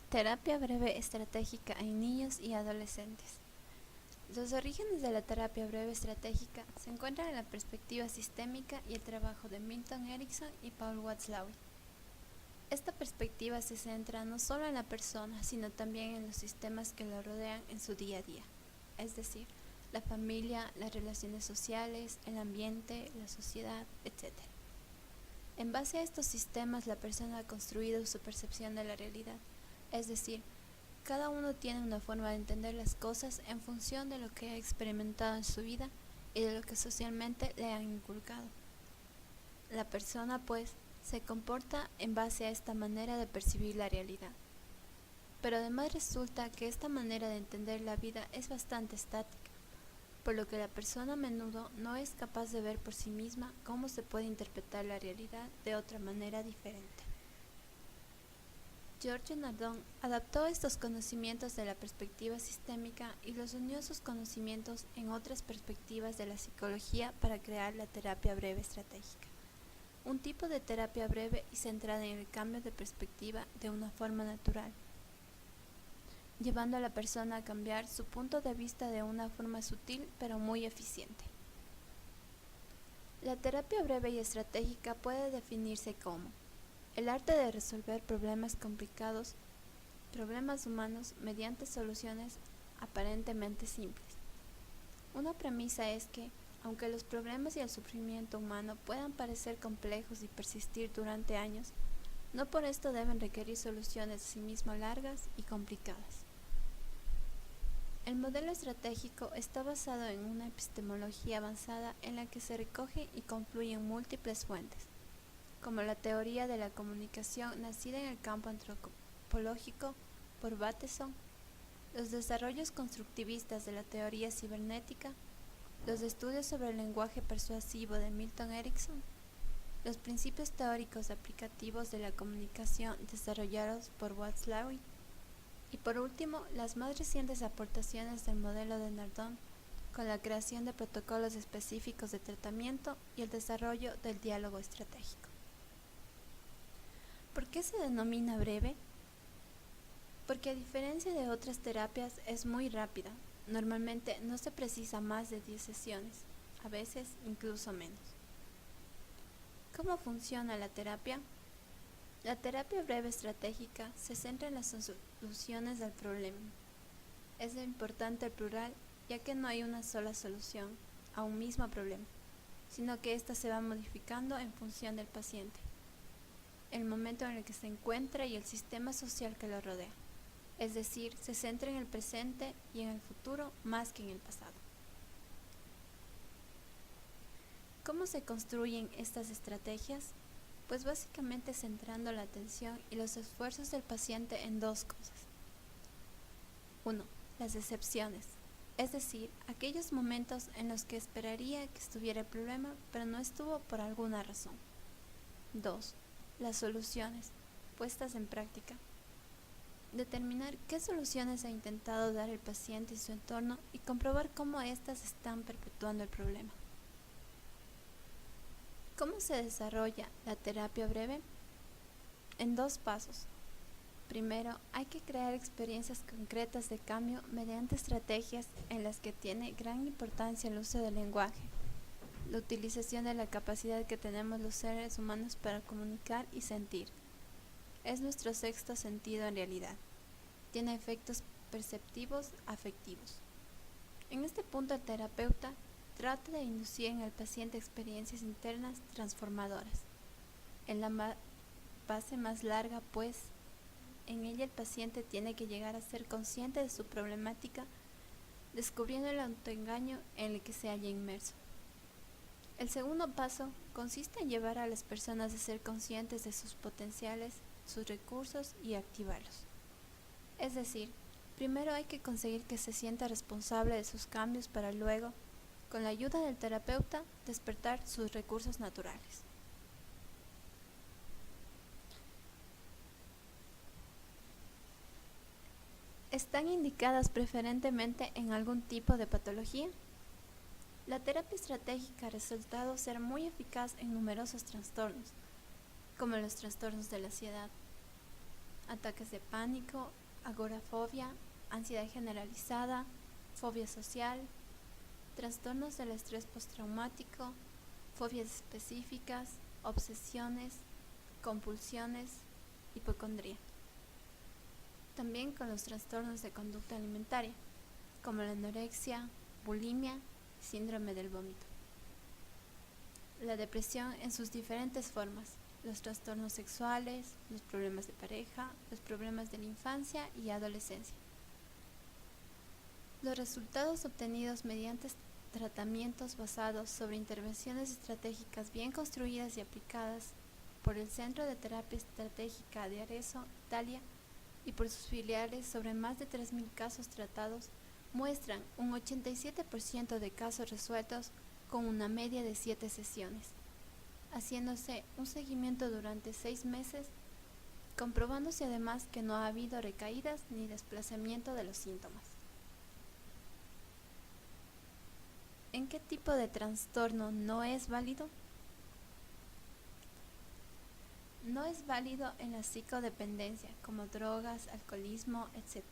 Terapia breve estratégica en niños y adolescentes. Los orígenes de la terapia breve estratégica se encuentran en la perspectiva sistémica y el trabajo de Milton Erickson y Paul Watzlawick. Esta perspectiva se centra no solo en la persona, sino también en los sistemas que lo rodean en su día a día, es decir, la familia, las relaciones sociales, el ambiente, la sociedad, etc. En base a estos sistemas, la persona ha construido su percepción de la realidad, es decir, cada uno tiene una forma de entender las cosas en función de lo que ha experimentado en su vida y de lo que socialmente le han inculcado. La persona, pues, se comporta en base a esta manera de percibir la realidad. Pero además resulta que esta manera de entender la vida es bastante estática, por lo que la persona a menudo no es capaz de ver por sí misma cómo se puede interpretar la realidad de otra manera diferente. Giorgio Nardone adaptó estos conocimientos de la perspectiva sistémica y los unió a sus conocimientos en otras perspectivas de la psicología para crear la terapia breve estratégica, un tipo de terapia breve y centrada en el cambio de perspectiva de una forma natural, llevando a la persona a cambiar su punto de vista de una forma sutil pero muy eficiente. La terapia breve y estratégica puede definirse como el arte de resolver problemas complicados, problemas humanos, mediante soluciones aparentemente simples. Una premisa es que, aunque los problemas y el sufrimiento humano puedan parecer complejos y persistir durante años, no por esto deben requerir soluciones asimismo largas y complicadas. El modelo estratégico está basado en una epistemología avanzada en la que se recogen y confluyen múltiples fuentes, como la teoría de la comunicación nacida en el campo antropológico por Bateson, los desarrollos constructivistas de la teoría cibernética, los estudios sobre el lenguaje persuasivo de Milton Erickson, los principios teóricos aplicativos de la comunicación desarrollados por Watzlawick y por último las más recientes aportaciones del modelo de Nardone con la creación de protocolos específicos de tratamiento y el desarrollo del diálogo estratégico. ¿Por qué se denomina breve? Porque a diferencia de otras terapias es muy rápida, normalmente no se precisa más de 10 sesiones, a veces incluso menos. ¿Cómo funciona la terapia? La terapia breve estratégica se centra en las soluciones del problema. Es importante el plural, ya que no hay una sola solución a un mismo problema, sino que ésta se va modificando en función del paciente, el momento en el que se encuentra y el sistema social que lo rodea. Es decir, se centra en el presente y en el futuro más que en el pasado. ¿Cómo se construyen estas estrategias? Pues básicamente centrando la atención y los esfuerzos del paciente en dos cosas. 1. Las excepciones, es decir, aquellos momentos en los que esperaría que estuviera el problema, pero no estuvo por alguna razón. 2. Las soluciones, puestas en práctica. Determinar qué soluciones ha intentado dar el paciente y su entorno y comprobar cómo éstas están perpetuando el problema. ¿Cómo se desarrolla la terapia breve? En 2 pasos. Primero, hay que crear experiencias concretas de cambio mediante estrategias en las que tiene gran importancia el uso del lenguaje, la utilización de la capacidad que tenemos los seres humanos para comunicar y sentir. Es nuestro sexto sentido en realidad. Tiene efectos perceptivos afectivos. En este punto el terapeuta trata de inducir en el paciente experiencias internas transformadoras. En la fase más larga, pues, en ella el paciente tiene que llegar a ser consciente de su problemática, descubriendo el autoengaño en el que se halla inmerso. El segundo paso consiste en llevar a las personas a ser conscientes de sus potenciales, sus recursos y activarlos. Es decir, primero hay que conseguir que se sienta responsable de sus cambios para luego, con la ayuda del terapeuta, despertar sus recursos naturales. ¿Están indicadas preferentemente en algún tipo de patología? La terapia estratégica ha resultado ser muy eficaz en numerosos trastornos, como los trastornos de la ansiedad, ataques de pánico, agorafobia, ansiedad generalizada, fobia social, trastornos del estrés postraumático, fobias específicas, obsesiones, compulsiones, hipocondría. También con los trastornos de conducta alimentaria, como la anorexia, bulimia y síndrome del vómito. La depresión en sus diferentes formas, los trastornos sexuales, los problemas de pareja, los problemas de la infancia y adolescencia. Los resultados obtenidos mediante tratamientos basados sobre intervenciones estratégicas bien construidas y aplicadas por el Centro de Terapia Estratégica de Arezzo, Italia, y por sus filiales sobre más de 3.000 casos tratados, muestran un 87% de casos resueltos con una media de 7 sesiones, haciéndose un seguimiento durante 6 meses, comprobándose además que no ha habido recaídas ni desplazamiento de los síntomas. ¿En qué tipo de trastorno no es válido? No es válido en la psicodependencia, como drogas, alcoholismo, etc.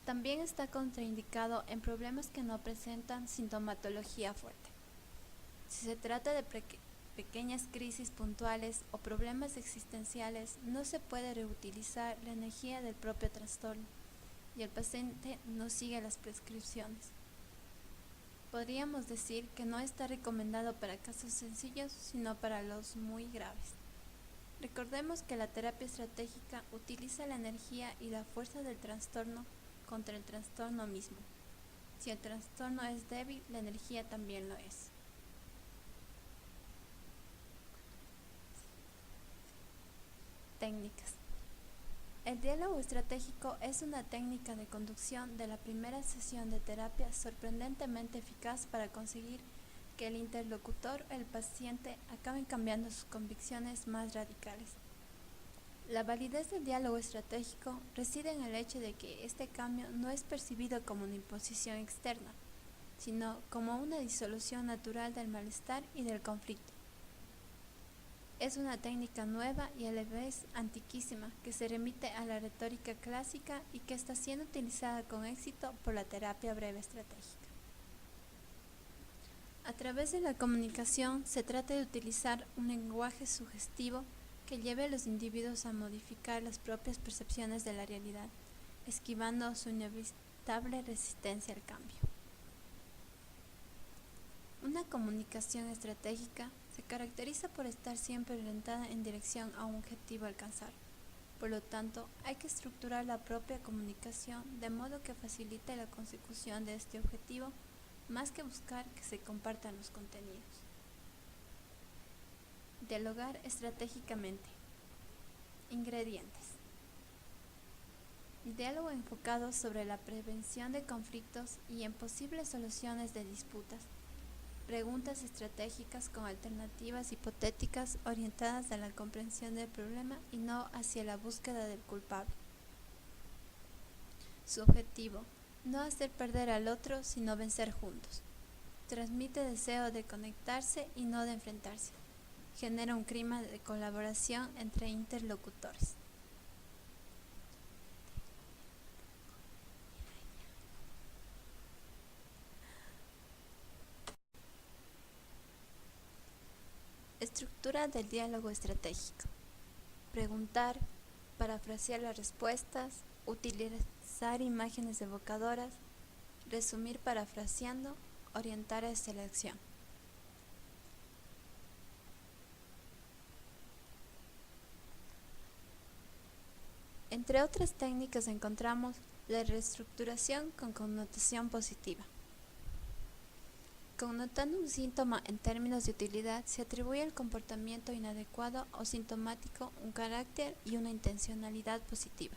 También está contraindicado en problemas que no presentan sintomatología fuerte. Si se trata de pequeñas crisis puntuales o problemas existenciales, no se puede reutilizar la energía del propio trastorno y el paciente no sigue las prescripciones. Podríamos decir que no está recomendado para casos sencillos, sino para los muy graves. Recordemos que la terapia estratégica utiliza la energía y la fuerza del trastorno contra el trastorno mismo. Si el trastorno es débil, la energía también lo es. Técnicas. El diálogo estratégico es una técnica de conducción de la primera sesión de terapia sorprendentemente eficaz para conseguir que el interlocutor o el paciente acaben cambiando sus convicciones más radicales. La validez del diálogo estratégico reside en el hecho de que este cambio no es percibido como una imposición externa, sino como una disolución natural del malestar y del conflicto. Es una técnica nueva y a la vez antiquísima que se remite a la retórica clásica y que está siendo utilizada con éxito por la terapia breve estratégica. A través de la comunicación se trata de utilizar un lenguaje sugestivo que lleve a los individuos a modificar las propias percepciones de la realidad, esquivando su inevitable resistencia al cambio. Una comunicación estratégica se caracteriza por estar siempre orientada en dirección a un objetivo a alcanzar. Por lo tanto, hay que estructurar la propia comunicación de modo que facilite la consecución de este objetivo, más que buscar que se compartan los contenidos. Dialogar estratégicamente. Ingredientes. Diálogo enfocado sobre la prevención de conflictos y en posibles soluciones de disputas. Preguntas estratégicas con alternativas hipotéticas orientadas a la comprensión del problema y no hacia la búsqueda del culpable. Su objetivo: no hacer perder al otro, sino vencer juntos. Transmite deseo de conectarse y no de enfrentarse. Genera un clima de colaboración entre interlocutores. Estructura del diálogo estratégico. Preguntar, parafrasear las respuestas, utilizar imágenes evocadoras, resumir parafraseando, orientar hacia la acción. Entre otras técnicas encontramos la reestructuración con connotación positiva. Connotando un síntoma en términos de utilidad, se atribuye al comportamiento inadecuado o sintomático un carácter y una intencionalidad positiva.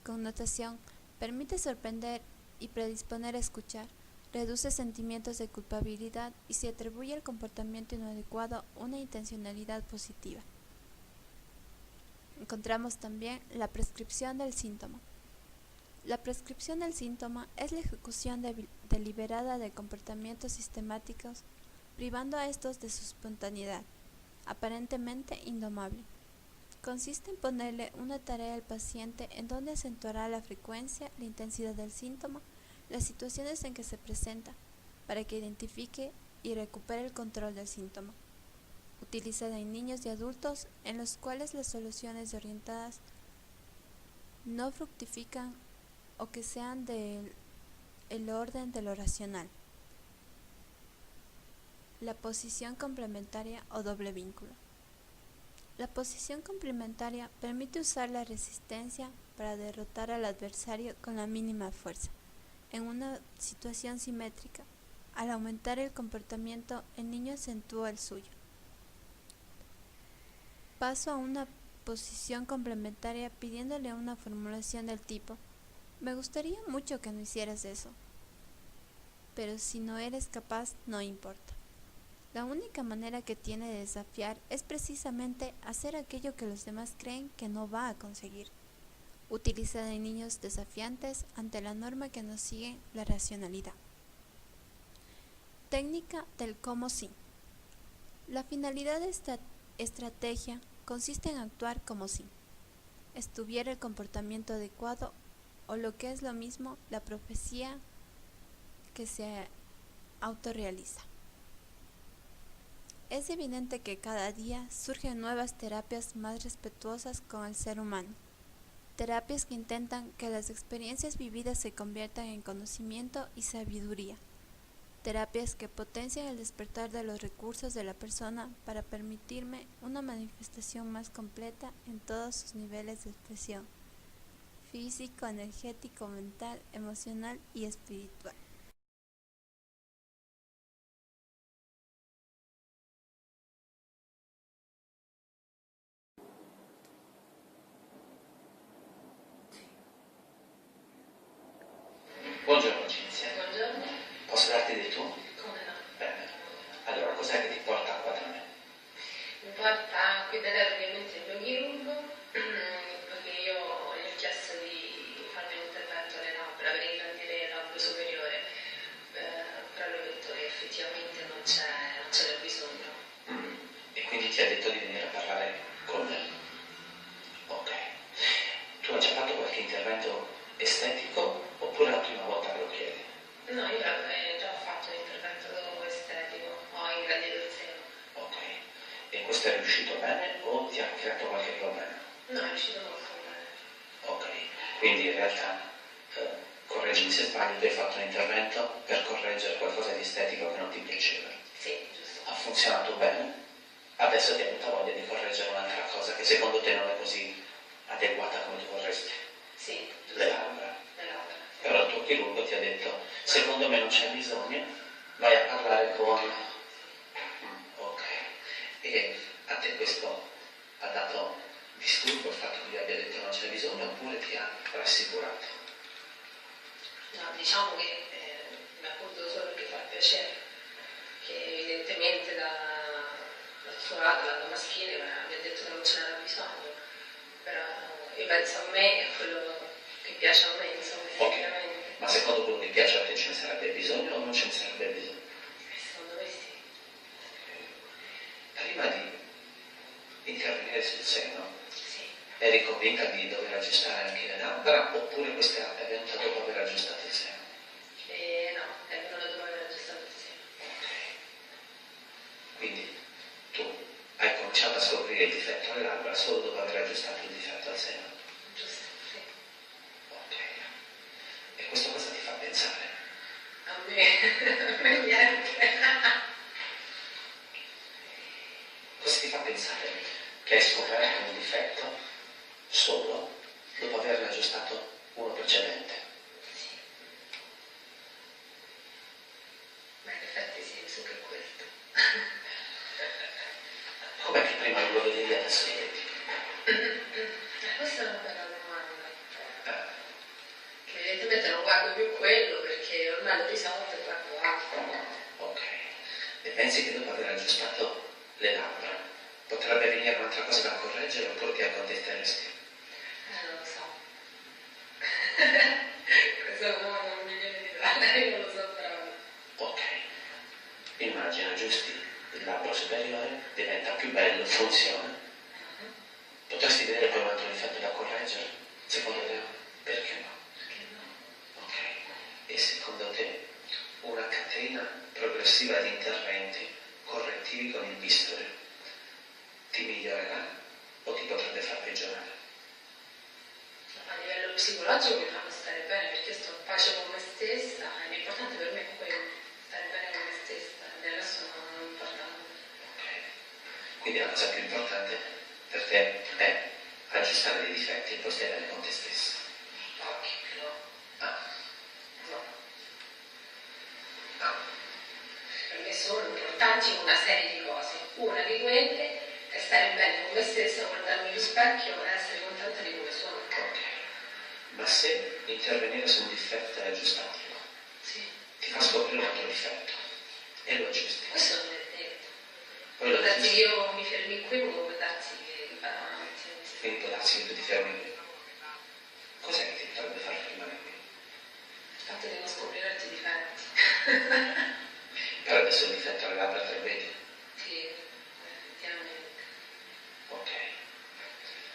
Connotación permite sorprender y predisponer a escuchar, reduce sentimientos de culpabilidad y se atribuye al comportamiento inadecuado una intencionalidad positiva. Encontramos también la prescripción del síntoma. La prescripción del síntoma es la ejecución deliberada de comportamientos sistemáticos, privando a estos de su espontaneidad, aparentemente indomable. Consiste en ponerle una tarea al paciente en donde acentuará la frecuencia, la intensidad del síntoma, las situaciones en que se presenta, para que identifique y recupere el control del síntoma. Utilizada en niños y adultos en los cuales las soluciones orientadas no fructifican o que sean del orden de lo racional. La posición complementaria o doble vínculo. La posición complementaria permite usar la resistencia para derrotar al adversario con la mínima fuerza, en una situación simétrica. Al aumentar el comportamiento, el niño acentúa el suyo. Paso a una posición complementaria pidiéndole una formulación del tipo: me gustaría mucho que no hicieras eso, pero si no eres capaz, no importa. La única manera que tiene de desafiar es precisamente hacer aquello que los demás creen que no va a conseguir. Utilizada en niños desafiantes ante la norma que nos sigue la racionalidad. Técnica del cómo sí. La finalidad de esta estrategia consiste en actuar como si estuviera el comportamiento adecuado o, lo que es lo mismo, la profecía que se autorrealiza. Es evidente que cada día surgen nuevas terapias más respetuosas con el ser humano, terapias que intentan que las experiencias vividas se conviertan en conocimiento y sabiduría, terapias que potencian el despertar de los recursos de la persona para permitirme una manifestación más completa en todos sus niveles de expresión: físico, energético, mental, emocional y espiritual. Buongiorno Cinzia. Buongiorno. Posso darti del tu? Come no? Bene. Allora, cos'è che ti porta qua da me? Mi porta qui da te ovviamente il mio chirurgo, perché io gli ho chiesto di farmi un intervento alle labbra per ingrandire il labbro superiore, però lui ha detto che effettivamente non c'era bisogno. E quindi ti ha detto di venire a parlare con me? Ok. Tu hai già fatto qualche intervento estetico oppure è la prima volta che lo chiedi? No, io già ho fatto l'intervento estetico, ho ingrandito il seno. Ok. E questo è riuscito bene o ti ha creato qualche problema? No, è riuscito molto bene. Ok. Quindi in realtà, correggimi se sbaglio, tu hai fatto un intervento per correggere qualcosa di estetico che non ti piaceva. Sì, giusto. Ha funzionato bene? Adesso ti è venuta voglia di correggere un'altra cosa che secondo te non è così adeguata come tu vorresti? Sì, giusto. Le labbra. Le labbra. Però il tuo chirurgo ti ha detto: secondo me non c'è bisogno, vai a parlare con... Ok. E a te questo ha dato disturbo il fatto che vi abbia detto non c'è bisogno oppure ti ha rassicurato? No, diciamo che mi ha voluto solo che fa piacere, che evidentemente dal suo lato maschile mi ha detto che non ce n'era bisogno, però io penso a me e a quello che piace a me, insomma, effettivamente. Ma secondo quello che piace a te ce ne sarebbe bisogno o non ce ne sarebbe bisogno? Secondo me sì. Prima di intervenire sul seno, Sì. eri convinta di dover aggiustare anche le labbra oppure questa è venuta dopo aver aggiustato il seno? No, è venuto dopo aver aggiustato il seno. Ok. Quindi tu hai cominciato a scoprire il difetto alle labbra solo dopo aver aggiustato il difetto al seno? Giusto, sì. Ok. E questo cosa ti fa pensare? A me niente. Cosa ti fa pensare? Che hai scoperto un difetto solo dopo averne aggiustato uno precedente? Sì. Ma in effetti sì, su che questo. Com'è che prima non lo vedevi e adesso lo vedi? Questa è una bella domanda. Che evidentemente non guardo più quello perché ormai l'ho risolto e guardo altro. Ok. E pensi che dopo aver aggiustato le labbra potrebbe venire un'altra cosa da correggere oppure ti accontenteresti? Non lo so. Questa è una domanda un milione di dollari, non lo so proprio. Ok. Immagina, aggiusti il labbro superiore, diventa più bello, funziona. Potresti psicologico mi fanno stare bene, perché sto in pace con me stessa, e l'importante per me è quello, stare bene con me stessa, del resto non importa nulla. Ok. Quindi la cosa più importante per te è aggiustare dei difetti e poi stare bene con te stessa. Occhio, no. Ah, No. ah. Per me sono importanti una serie di cose. Una di quelle è stare bene con me stessa, guardarmi allo specchio e essere contenta di come sono. Ok. Ma se intervenire su un difetto e aggiustarlo Sì. ti fa scoprire un altro difetto e lo aggiusti. Questo non è detto. Poi lo Può darsi aggiusti. che io mi fermi qui, ma può darsi che vada avanti. Quindi può darsi che tu ti fermi qui. Cos'è che ti potrebbe far fermare qui? Il fatto di non scoprire altri difetti. Per adesso il difetto arriva per 3 vedi. Sì, effettivamente. Ok.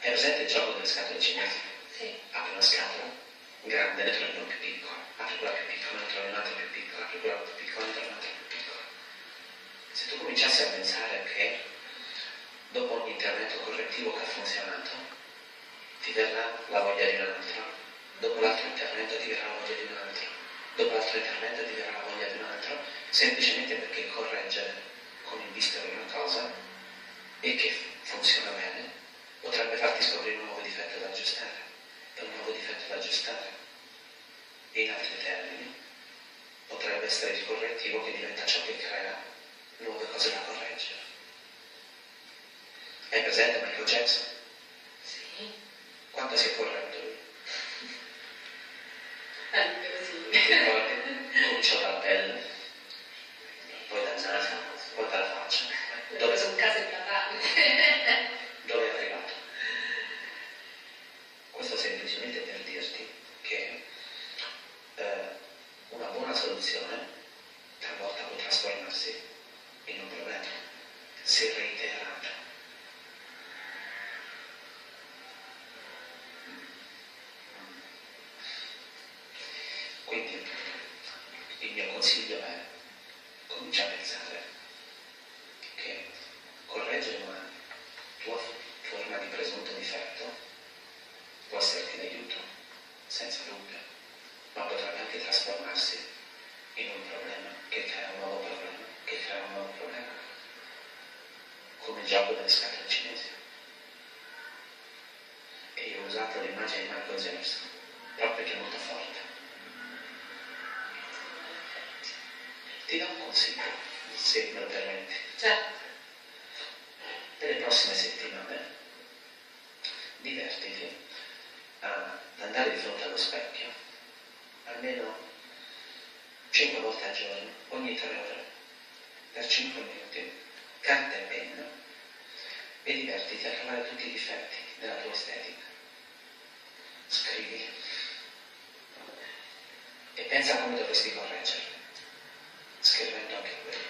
Hai presente il gioco delle scatole cinesi? Sì. Apri una scatola grande, ne trovi una più piccola. Apri quella più piccola, ne trovi un'altra più piccola. Apri quella più piccola, ne trovi un'altra più piccola. Se tu cominciassi a pensare che dopo ogni intervento correttivo che ha funzionato, ti verrà la voglia di un altro, dopo l'altro intervento ti verrà la voglia di un altro, dopo l'altro intervento ti verrà la voglia di un altro, semplicemente perché correggere con il visto di una cosa e che funziona bene potrebbe farti scoprire un nuovo difetto da aggiustare e un nuovo difetto da aggiustare. E in altri termini potrebbe essere il correttivo che diventa ciò che crea nuove cose da correggere. Hai presente Michael Jackson? Sì. Quanto si è corretto lui? Così. Ti ricordi? Cominciò dalla pelle, poi dal naso, poi dalla faccia. Ho preso un caso epatale. Dove è arrivato? Questo semplicemente per dirti che una buona soluzione talvolta può trasformarsi in un problema se reiterata. Quindi il mio consiglio è comincia a pensare che correggere una tua forma di presunto difetto può esserti d'aiuto, senza dubbio, ma potrebbe anche trasformarsi in un problema che crea un nuovo problema, che crea un nuovo problema, come il gioco delle scatole cinesi. E io ho usato l'immagine di Michael Jackson, proprio perché è molto forte. Ti do un consiglio, se me lo permetti. Certo. Nelle prossime settimane divertiti ad andare di fronte allo specchio almeno 5 volte al giorno, ogni 3 ore, per 5 minuti, carta e penna, e divertiti a trovare tutti i difetti della tua estetica. Scrivi e pensa a come dovresti correggerli, scrivendo anche quello.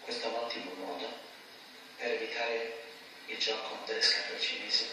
Questo è un ottimo modo per evitare il gioco delle scatole cinesi